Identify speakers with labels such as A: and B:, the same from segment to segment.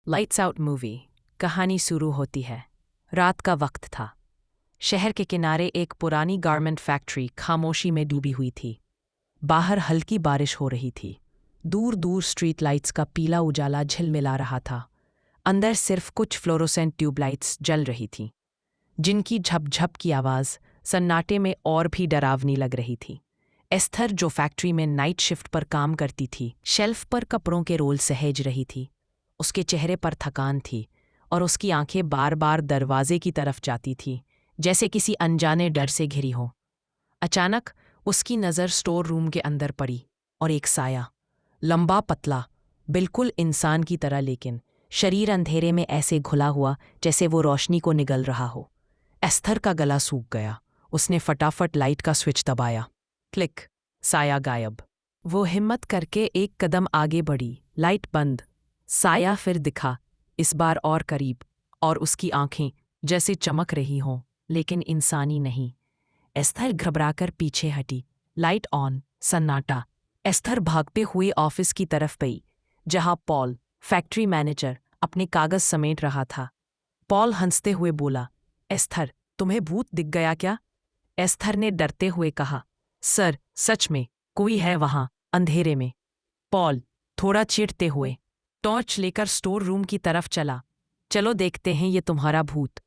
A: Lights out movie कहानी शुरू होती है। रात का वक्त था। शहर के किनारे एक पुरानी गारमेंट फैक्ट्री खामोशी में डूबी हुई थी। बाहर हल्की बारिश हो रही थी। दूर दूर स्ट्रीट लाइट्स का पीला उजाला झिलमिला रहा था। अंदर सिर्फ कुछ फ्लोरोसेंट ट्यूबलाइट्स जल रही थीं, जिनकी झपझप की आवाज़ सन्नाटे में और भी डरावनी लग रही थी। एस्थर, जो फैक्ट्री में नाइट शिफ्ट पर काम करती थी, शेल्फ पर कपड़ों के रोल सहेज रही थी। उसके चेहरे पर थकान थी और उसकी आंखें बार बार दरवाजे की तरफ जाती थीं, जैसे किसी अनजाने डर से घिरी हो। अचानक उसकी नज़र स्टोर रूम के अंदर पड़ी और एक साया, लंबा पतला, बिल्कुल इंसान की तरह, लेकिन शरीर अंधेरे में ऐसे घुला हुआ जैसे वो रोशनी को निगल रहा हो। एस्थर का गला सूख गया। उसने फटाफट लाइट का स्विच दबाया। क्लिक, साया गायब। वो हिम्मत करके एक कदम आगे बढ़ी। लाइट बंद। साया फिर दिखा, इस बार और करीब, और उसकी आंखें जैसे चमक रही हों, लेकिन इंसानी नहीं। एस्थर घबराकर पीछे हटी। लाइट ऑन, सन्नाटा। एस्थर भागते हुए ऑफिस की तरफ गई, जहां पॉल, फैक्ट्री मैनेजर, अपने कागज समेट रहा था। पॉल हंसते हुए बोला, एस्थर, तुम्हें भूत दिख गया क्या? एस्थर ने डरते हुए कहा, सर, सच में कोई है वहां, अंधेरे में। पॉल थोड़ा चिढ़ते हुए टॉर्च लेकर स्टोर रूम की तरफ चला। चलो देखते हैं ये तुम्हारा भूत।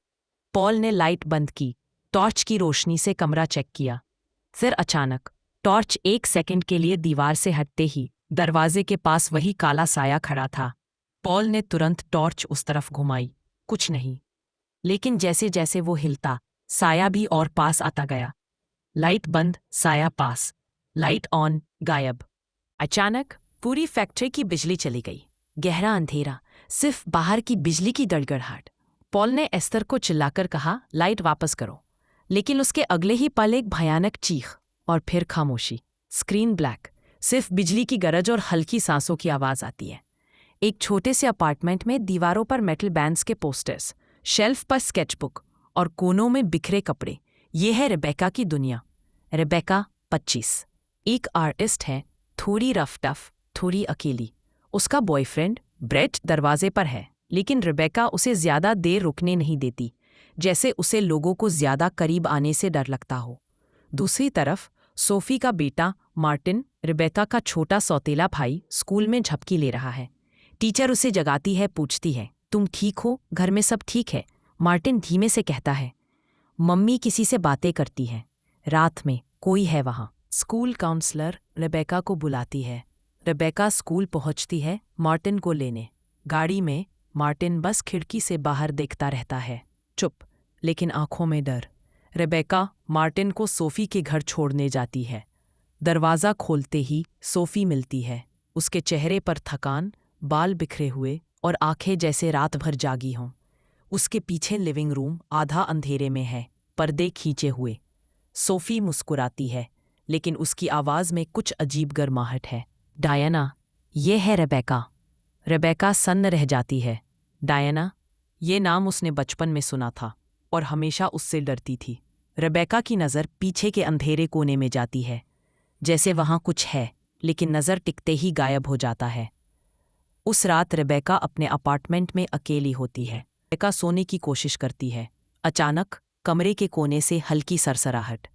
A: पॉल ने लाइट बंद की, टॉर्च की रोशनी से कमरा चेक किया। फिर अचानक टॉर्च एक सेकंड के लिए दीवार से हटते ही दरवाजे के पास वही काला साया खड़ा था। पॉल ने तुरंत टॉर्च उस तरफ घुमाई। कुछ नहीं, लेकिन जैसे जैसे वो हिलता, साया भी और पास आता गया। लाइट बंद, साया पास। लाइट ऑन, गायब। अचानक पूरी फैक्ट्री की बिजली चली गई। गहरा अंधेरा, सिर्फ बाहर की बिजली की गड़गड़ाहट। पॉल ने एस्थर को चिल्लाकर कहा, लाइट वापस करो। लेकिन उसके अगले ही पल एक भयानक चीख और फिर खामोशी। स्क्रीन ब्लैक, सिर्फ बिजली की गरज और हल्की सांसों की आवाज आती है। एक छोटे से अपार्टमेंट में दीवारों पर मेटल बैंड्स के पोस्टर्स, शेल्फ पर स्केचबुक और कोनों में बिखरे कपड़े। ये है रेबेका की दुनिया। रेबेका 25, एक आर्टिस्ट है, थोड़ी रफ टफ, थोड़ी अकेली। उसका बॉयफ्रेंड ब्रेट दरवाजे पर है, लेकिन रेबेका उसे ज्यादा देर रुकने नहीं देती, जैसे उसे लोगों को ज्यादा करीब आने से डर लगता हो। दूसरी तरफ सोफी का बेटा मार्टिन, रेबेका का छोटा सौतेला भाई, स्कूल में झपकी ले रहा है। टीचर उसे जगाती है, पूछती है, तुम ठीक हो? घर में सब ठीक है? मार्टिन धीमे से कहता है, मम्मी किसी से बातें करती है। रात में कोई है वहां। स्कूल काउंसलर रेबेका को बुलाती है। रेबेका स्कूल पहुंचती है मार्टिन को लेने। गाड़ी में मार्टिन बस खिड़की से बाहर देखता रहता है, चुप, लेकिन आंखों में डर। रेबेका मार्टिन को सोफी के घर छोड़ने जाती है। दरवाज़ा खोलते ही सोफी मिलती है। उसके चेहरे पर थकान, बाल बिखरे हुए और आंखें जैसे रात भर जागी हों। उसके पीछे लिविंग रूम आधा अंधेरे में है, पर्दे खींचे हुए। सोफी मुस्कुराती है, लेकिन उसकी आवाज़ में कुछ अजीब गर्माहट है। डायना, ये है रेबेका। रेबेका सन्न रह जाती है। डायना, ये नाम उसने बचपन में सुना था और हमेशा उससे डरती थी। रेबेका की नज़र पीछे के अंधेरे कोने में जाती है, जैसे वहाँ कुछ है, लेकिन नज़र टिकते ही गायब हो जाता है। उस रात रेबेका अपने अपार्टमेंट में अकेली होती है। रेबेका सोने की कोशिश करती है। अचानक कमरे के कोने से हल्की सरसराहट।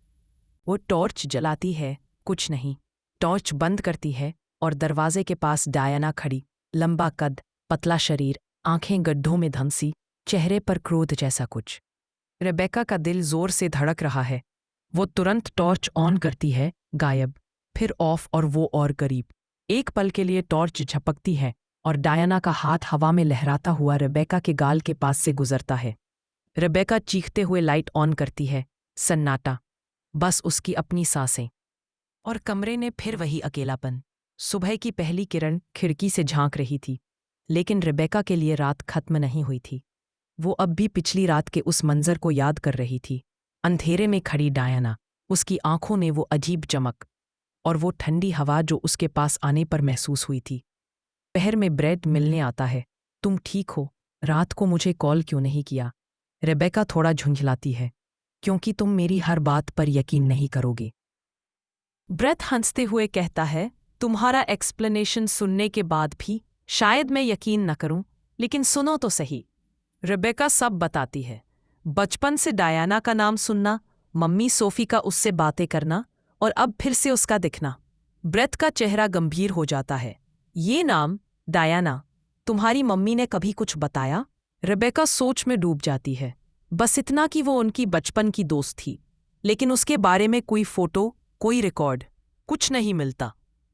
A: वो टॉर्च जलाती है, कुछ नहीं। टॉर्च बंद करती है और दरवाजे के पास डायना खड़ी, लंबा कद, पतला शरीर, आंखें गड्ढों में धंसी, चेहरे पर क्रोध जैसा कुछ। रेबेका का दिल जोर से धड़क रहा है। वो तुरंत टॉर्च ऑन करती है, गायब, फिर ऑफ और वो और करीब। एक पल के लिए टॉर्च झपकती है और डायना का हाथ हवा में लहराता हुआ रेबेका के गाल के पास से गुजरता है। रेबेका चीखते हुए लाइट ऑन करती है। सन्नाटा, बस उसकी अपनी सांसें और कमरे ने फिर वही अकेलापन। सुबह की पहली किरण खिड़की से झांक रही थी, लेकिन रेबेका के लिए रात खत्म नहीं हुई थी। वो अब भी पिछली रात के उस मंजर को याद कर रही थी। अंधेरे में खड़ी डायना, उसकी आंखों में वो अजीब चमक और वो ठंडी हवा जो उसके पास आने पर महसूस हुई थी। पहर में ब्रेड मिलने आता है। तुम ठीक हो? रात को मुझे कॉल क्यों नहीं किया? रेबेका थोड़ा झुंझलाती है, क्योंकि तुम मेरी हर बात पर यकीन नहीं करोगे। ब्रेट हंसते हुए कहता है, तुम्हारा एक्सप्लेनेशन सुनने के बाद भी शायद मैं यकीन न करूं, लेकिन सुनो तो सही। रेबेका सब बताती है। बचपन से डायना का नाम सुनना, मम्मी सोफी का उससे बातें करना, और अब फिर से उसका दिखना। ब्रेट का चेहरा गंभीर हो जाता है। ये नाम, डायना, तुम्हारी मम्मी ने कभी कुछ बताया? रेबेका सोच में डूब जाती है। बस इतना कि वो उनकी बचपन की दोस्त थी, लेकिन उसके बारे में कोई फोटो, कोई रिकॉर्ड, कुछ नहीं मिलता।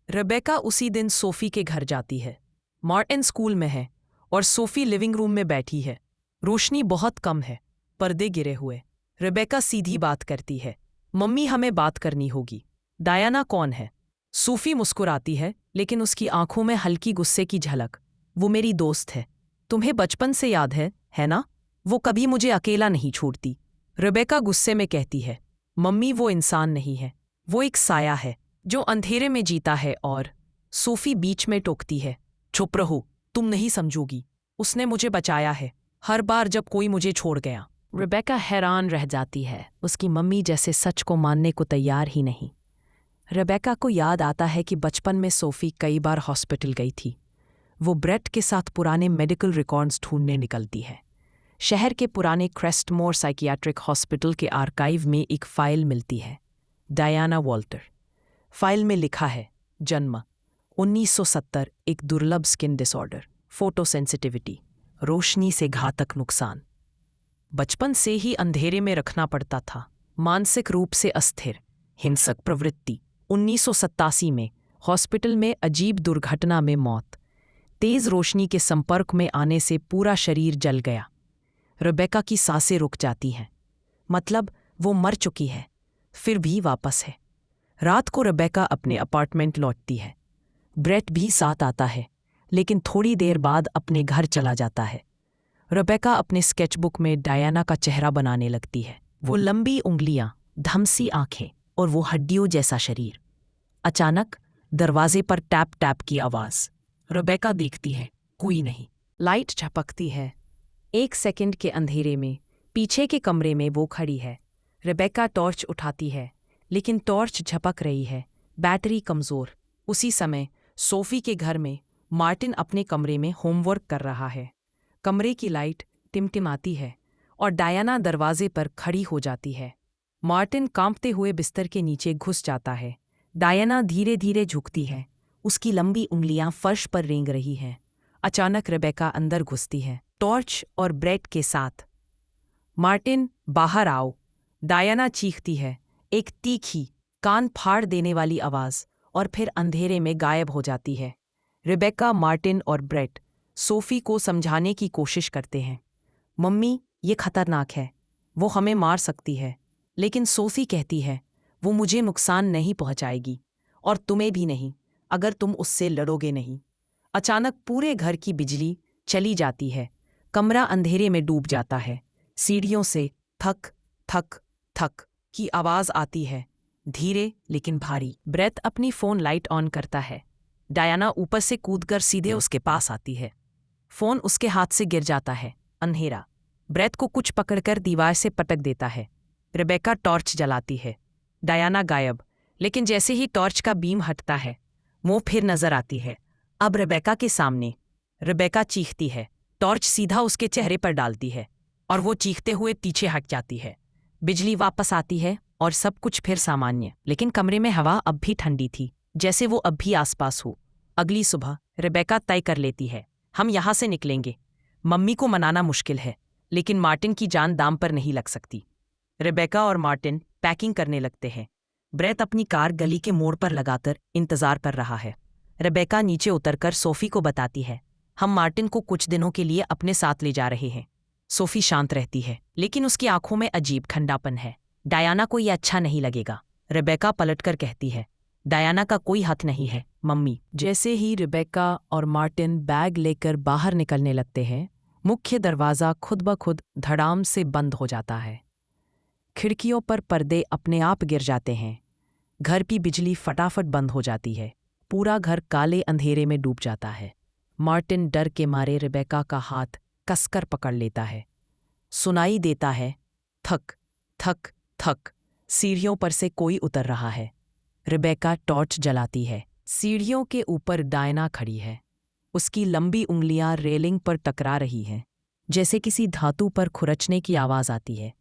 A: रेबेका उसी दिन सोफी के घर जाती है। मार्टिन स्कूल में है और सोफी लिविंग रूम में बैठी है। रोशनी बहुत कम है, पर्दे गिरे हुए। रेबेका सीधी बात करती है। मम्मी, हमें बात करनी होगी। डायना कौन है? सोफी मुस्कुराती है, लेकिन उसकी आंखों में हल्की गुस्से की झलक। वो मेरी दोस्त है। तुम्हें बचपन से याद है ना? वो कभी मुझे अकेला नहीं छोड़ती। रेबेका गुस्से में कहती है, मम्मी, वो इंसान नहीं है, वो एक साया है जो अंधेरे में जीता है। और सोफी बीच में टोकती है, चुप रहो, तुम नहीं समझोगी। उसने मुझे बचाया है हर बार जब कोई मुझे छोड़ गया। रेबेका हैरान रह जाती है। उसकी मम्मी जैसे सच को मानने को तैयार ही नहीं। रेबेका को याद आता है कि बचपन में सोफी कई बार हॉस्पिटल गई थी। वो ब्रेट के साथ पुराने मेडिकल रिकॉर्ड्स ढूंढने निकलती है। शहर के पुराने क्रेस्टमोर साइकियाट्रिक हॉस्पिटल के आर्काइव में एक फाइल मिलती है। Diana Walter. फाइल में लिखा है, जन्म 1970, एक दुर्लभ स्किन डिसऑर्डर, फोटोसेंसिटिविटी, रोशनी से घातक नुकसान, बचपन से ही अंधेरे में रखना पड़ता था, मानसिक रूप से अस्थिर, हिंसक प्रवृत्ति, 1987 में हॉस्पिटल में अजीब दुर्घटना में मौत, तेज रोशनी के संपर्क में आने से पूरा शरीर जल गया। रेबेका की सांसें रुक जाती हैं। मतलब वो मर चुकी है, फिर भी वापस है। रात को रेबेका अपने अपार्टमेंट लौटती है। ब्रेट भी साथ आता है, लेकिन थोड़ी देर बाद अपने घर चला जाता है। रेबेका अपने स्केचबुक में डायना का चेहरा बनाने लगती है। वो लंबी उंगलियां, धमसी आंखें और वो हड्डियों जैसा शरीर। अचानक दरवाजे पर टैप टैप की आवाज। रेबेका देखती है, कोई नहीं। लाइट झपकती है। 1 सेकंड के अंधेरे में पीछे के कमरे में वो खड़ी है। रेबेका टॉर्च उठाती है, लेकिन टॉर्च झपक रही है, बैटरी कमजोर। उसी समय सोफी के घर में मार्टिन अपने कमरे में होमवर्क कर रहा है। कमरे की लाइट टिमटिमाती है और डायना दरवाजे पर खड़ी हो जाती है। मार्टिन कांपते हुए बिस्तर के नीचे घुस जाता है। डायना धीरे धीरे झुकती है, उसकी लंबी उंगलियां फर्श पर रेंग रही हैं। अचानक रेबेका अंदर घुसती है, टॉर्च और ब्रेट के साथ। मार्टिन, बाहर आओ! डायना चीखती है, एक तीखी, कान फाड़ देने वाली आवाज, और फिर अंधेरे में गायब हो जाती है। रेबेका, मार्टिन और ब्रेट सोफी को समझाने की कोशिश करते हैं। मम्मी, ये खतरनाक है, वो हमें मार सकती है। लेकिन सोफी कहती है, वो मुझे नुकसान नहीं पहुंचाएगी, और तुम्हें भी नहीं, अगर तुम उससे लड़ोगे नहीं। अचानक पूरे घर की बिजली चली जाती है। कमरा अंधेरे में डूब जाता है। सीढ़ियों से थक थक थक की आवाज आती है, धीरे लेकिन भारी। ब्रेट अपनी फोन लाइट ऑन करता है। डायना ऊपर से कूदकर सीधे उसके पास आती है। फोन उसके हाथ से गिर जाता है। अंधेरा। ब्रेट को कुछ पकड़कर दीवार से पटक देता है। रेबेका टॉर्च जलाती है। डायना गायब, लेकिन जैसे ही टॉर्च का बीम हटता है, वो फिर नजर आती है, अब रेबेका के सामने। रेबेका चीखती है, टॉर्च सीधा उसके चेहरे पर डालती है, और वो चीखते हुए पीछे हट जाती है। बिजली वापस आती है और सब कुछ फिर सामान्य, लेकिन कमरे में हवा अब भी ठंडी थी, जैसे वो अब भी आसपास हो। अगली सुबह रेबेका तय कर लेती है, हम यहाँ से निकलेंगे। मम्मी को मनाना मुश्किल है, लेकिन मार्टिन की जान दांव पर नहीं लग सकती। रेबेका और मार्टिन पैकिंग करने लगते हैं। ब्रेट अपनी कार गली के मोड़ पर लगाकर इंतजार कर रहा है। रेबेका नीचे उतरकर सोफी को बताती है, हम मार्टिन को कुछ दिनों के लिए अपने साथ ले जा रहे हैं। सोफी शांत रहती है, लेकिन उसकी आंखों में अजीब ठंडापन है। डायना को यह अच्छा नहीं लगेगा। रेबेका पलटकर कहती है, डायना का कोई हक नहीं है, मम्मी। जैसे ही रेबेका और मार्टिन बैग लेकर बाहर निकलने लगते हैं, मुख्य दरवाज़ा खुद ब खुद धड़ाम से बंद हो जाता है। खिड़कियों पर पर्दे अपने आप गिर जाते हैं। घर की बिजली फटाफट बंद हो जाती है। पूरा घर काले अंधेरे में डूब जाता है। मार्टिन डर के मारे रेबेका का हाथ कसकर पकड़ लेता है। सुनाई देता है, थक थक थक। सीढ़ियों पर से कोई उतर रहा है। रेबेका टॉर्च जलाती है। सीढ़ियों के ऊपर डायना खड़ी है। उसकी लंबी उंगलियां रेलिंग पर टकरा रही हैं, जैसे किसी धातु पर खुरचने की आवाज आती है।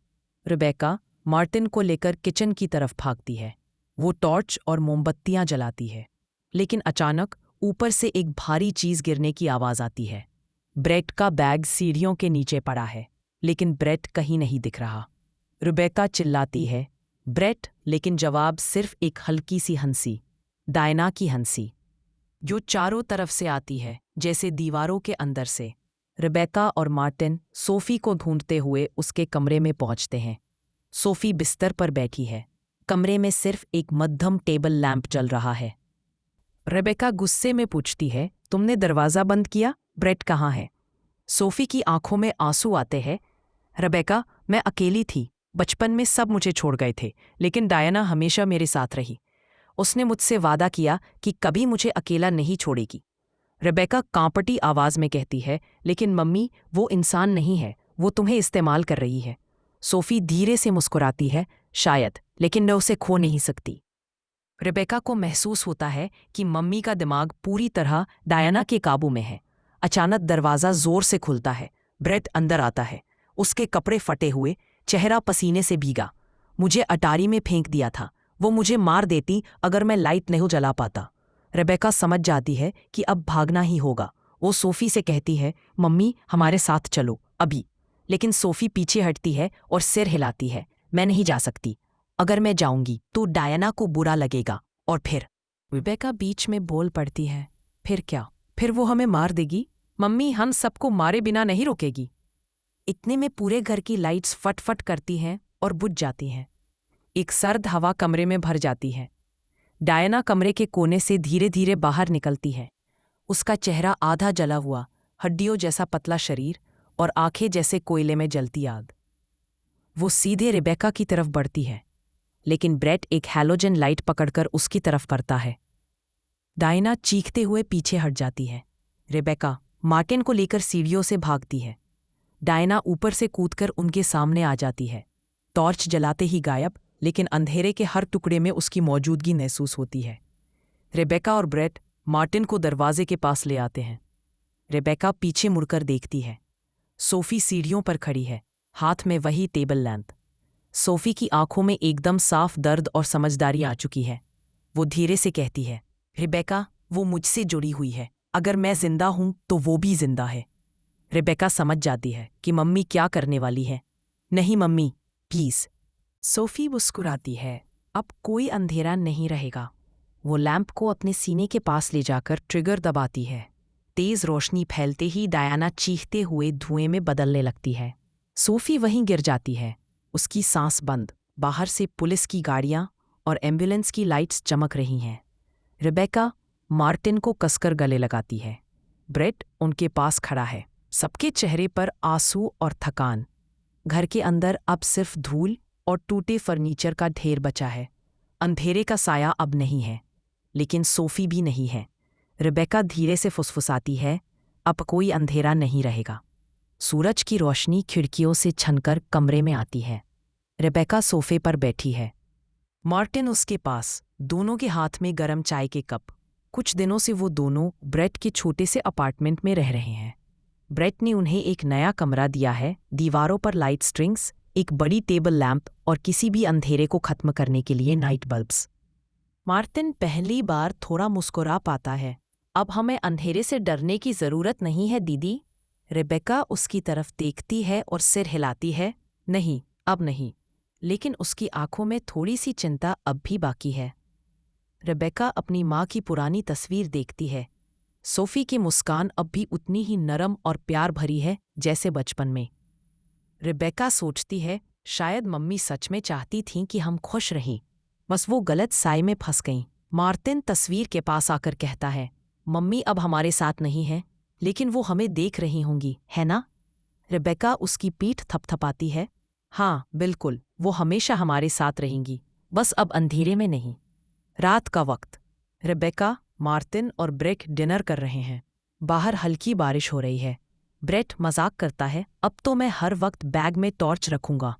A: रिबेका मार्टिन को लेकर किचन की तरफ भागती है। वो टॉर्च और मोमबत्तियां जलाती है, लेकिन अचानक ऊपर से एक भारी चीज गिरने की आवाज आती है। ब्रेट का बैग सीढ़ियों के नीचे पड़ा है, लेकिन ब्रेट कहीं नहीं दिख रहा। रिबेका चिल्लाती है, ब्रेट, लेकिन जवाब सिर्फ एक हल्की सी हंसी, डायना की हंसी, जो चारों तरफ से आती है, जैसे दीवारों के अंदर से। रिबेका और मार्टिन सोफी को ढूंढते हुए उसके कमरे में पहुंचते हैं। सोफी बिस्तर पर बैठी है। कमरे में सिर्फ एक मध्यम टेबल लैंप जल रहा है। रिबेका गुस्से में पूछती है, तुमने दरवाज़ा बंद किया? ब्रेट कहाँ है? सोफी की आंखों में आंसू आते हैं। रिबेका, मैं अकेली थी। बचपन में सब मुझे छोड़ गए थे, लेकिन डायना हमेशा मेरे साथ रही। उसने मुझसे वादा किया कि कभी मुझे अकेला नहीं छोड़ेगी। रिबेका कांपटी आवाज में कहती है, लेकिन मम्मी, वो इंसान नहीं है, वो तुम्हें इस्तेमाल कर रही है। सोफी धीरे से मुस्कुराती है, शायद, लेकिन मैं उसे खो नहीं सकती। रिबेका को महसूस होता है कि मम्मी का दिमाग पूरी तरह डायना के काबू में है। अचानक दरवाज़ा जोर से खुलता है। ब्रेट अंदर आता है। उसके कपड़े फटे हुए, चेहरा पसीने से भीगा। मुझे अटारी में फेंक दिया था। वो मुझे मार देती अगर मैं लाइट नहीं जला पाता। रिबेका समझ जाती है कि अब भागना ही होगा। वो सोफी से कहती है, मम्मी, हमारे साथ चलो, अभी। लेकिन सोफी पीछे हटती है और सिर हिलाती है, मैं नहीं जा सकती। अगर मैं जाऊंगी तो डायना को बुरा लगेगा, और फिर। रिबेका बीच में बोल पड़ती है, फिर क्या? फिर वो हमें मार देगी। मम्मी हम सबको मारे बिना नहीं रोकेगी। इतने में पूरे घर की लाइट्स फटफट करती हैं और बुझ जाती हैं। एक सर्द हवा कमरे में भर जाती है। डायना कमरे के कोने से धीरे धीरे बाहर निकलती है। उसका चेहरा आधा जला हुआ, हड्डियों जैसा पतला शरीर और आंखें जैसे कोयले में जलती आग। वो सीधे रिबेका की तरफ बढ़ती है, लेकिन ब्रेट एक हैलोजन लाइट पकड़कर उसकी तरफ करता है। डायना चीखते हुए पीछे हट जाती है। रिबेका मार्टिन को लेकर सीढ़ियों से भागती है। डायना ऊपर से कूदकर उनके सामने आ जाती है। टॉर्च जलाते ही गायब, लेकिन अंधेरे के हर टुकड़े में उसकी मौजूदगी महसूस होती है। रिबेका और ब्रेट मार्टिन को दरवाजे के पास ले आते हैं। रिबेका पीछे मुड़कर देखती है। सोफी सीढ़ियों पर खड़ी है, हाथ में वही टेबल लैंप। सोफी की आंखों में एकदम साफ दर्द और समझदारी आ चुकी है। वो धीरे से कहती है, रिबेका, वो मुझसे जुड़ी हुई है। अगर मैं जिंदा हूं तो वो भी जिंदा है। रिबेका समझ जाती है कि मम्मी क्या करने वाली है। नहीं मम्मी, प्लीज। सोफी मुस्कुराती है, अब कोई अंधेरा नहीं रहेगा। वो लैंप को अपने सीने के पास ले जाकर ट्रिगर दबाती है। तेज रोशनी फैलते ही डायना चीखते हुए धुएं में बदलने लगती है। सोफी वहीं गिर जाती है, उसकी सांस बंद। बाहर से पुलिस की गाड़ियां और एम्बुलेंस की लाइट्स चमक रही हैं। रिबेका मार्टिन को कसकर गले लगाती है। ब्रेट उनके पास खड़ा है, सबके चेहरे पर आंसू और थकान। घर के अंदर अब सिर्फ धूल और टूटे फर्नीचर का ढेर बचा है। अंधेरे का साया अब नहीं है, लेकिन सोफी भी नहीं है। रिबेका धीरे से फुसफुसाती है, अब कोई अंधेरा नहीं रहेगा। सूरज की रोशनी खिड़कियों से छनकर कमरे में आती है। रिबेका सोफे पर बैठी है, मार्टिन उसके पास, दोनों के हाथ में गरम चाय के कप। कुछ दिनों से वो दोनों ब्रेट के छोटे से अपार्टमेंट में रह रहे हैं। ब्रेट ने उन्हें एक नया कमरा दिया है, दीवारों पर लाइट स्ट्रिंग्स, एक बड़ी टेबल लैंप और किसी भी अंधेरे को खत्म करने के लिए नाइट बल्ब्स। मार्टिन पहली बार थोड़ा मुस्कुरा पाता है। अब हमें अंधेरे से डरने की जरूरत नहीं है दीदी। रिबेका उसकी तरफ देखती है और सिर हिलाती है, नहीं, अब नहीं। लेकिन उसकी आंखों में थोड़ी सी चिंता अब भी बाकी है। रिबेका अपनी माँ की पुरानी तस्वीर देखती है। सोफी की मुस्कान अब भी उतनी ही नरम और प्यार भरी है जैसे बचपन में। रिबेका सोचती है, शायद मम्मी सच में चाहती थीं कि हम खुश रहें, बस वो गलत साए में फंस गईं। मार्टिन तस्वीर के पास आकर कहता है, मम्मी अब हमारे साथ नहीं है, लेकिन वो हमें देख रही होंगी, है ना? रिबेका उसकी पीठ थपथपाती है, हाँ बिल्कुल, वो हमेशा हमारे साथ रहेंगी, बस अब अंधेरे में नहीं। रात का वक्त। रिबेका, मार्टिन और ब्रेट डिनर कर रहे हैं। बाहर हल्की बारिश हो रही है। ब्रेट मजाक करता है, अब तो मैं हर वक्त बैग में टॉर्च रखूंगा।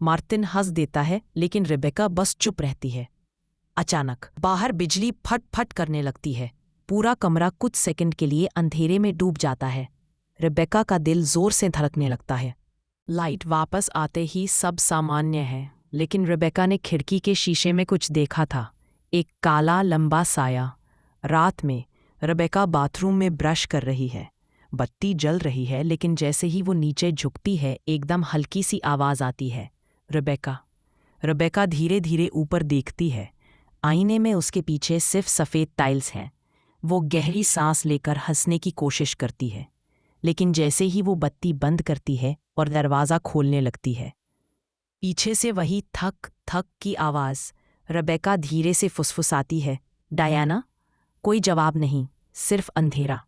A: मार्टिन हंस देता है, लेकिन रिबेका बस चुप रहती है। अचानक बाहर बिजली फट फट करने लगती है। पूरा कमरा कुछ सेकंड के लिए अंधेरे में डूब जाता है। रेबेका का दिल जोर से धड़कने लगता है। लाइट वापस आते ही सब सामान्य है, लेकिन रेबेका ने खिड़की के शीशे में कुछ देखा था। एक काला लंबा साया। रात में रेबेका बाथरूम में ब्रश कर रही है। बत्ती जल रही है, लेकिन जैसे ही वो नीचे झुकती है एकदम हल्की सी आवाज़ आती है, रेबेका। रेबेका धीरे धीरे ऊपर देखती है। आईने में उसके पीछे सिर्फ सफ़ेद टाइल्स हैं। वो गहरी सांस लेकर हंसने की कोशिश करती है, लेकिन जैसे ही वो बत्ती बंद करती है और दरवाज़ा खोलने लगती है, पीछे से वही थक थक की आवाज़। रेबेका धीरे से फुसफुसाती है, डायना। कोई जवाब नहीं, सिर्फ अंधेरा।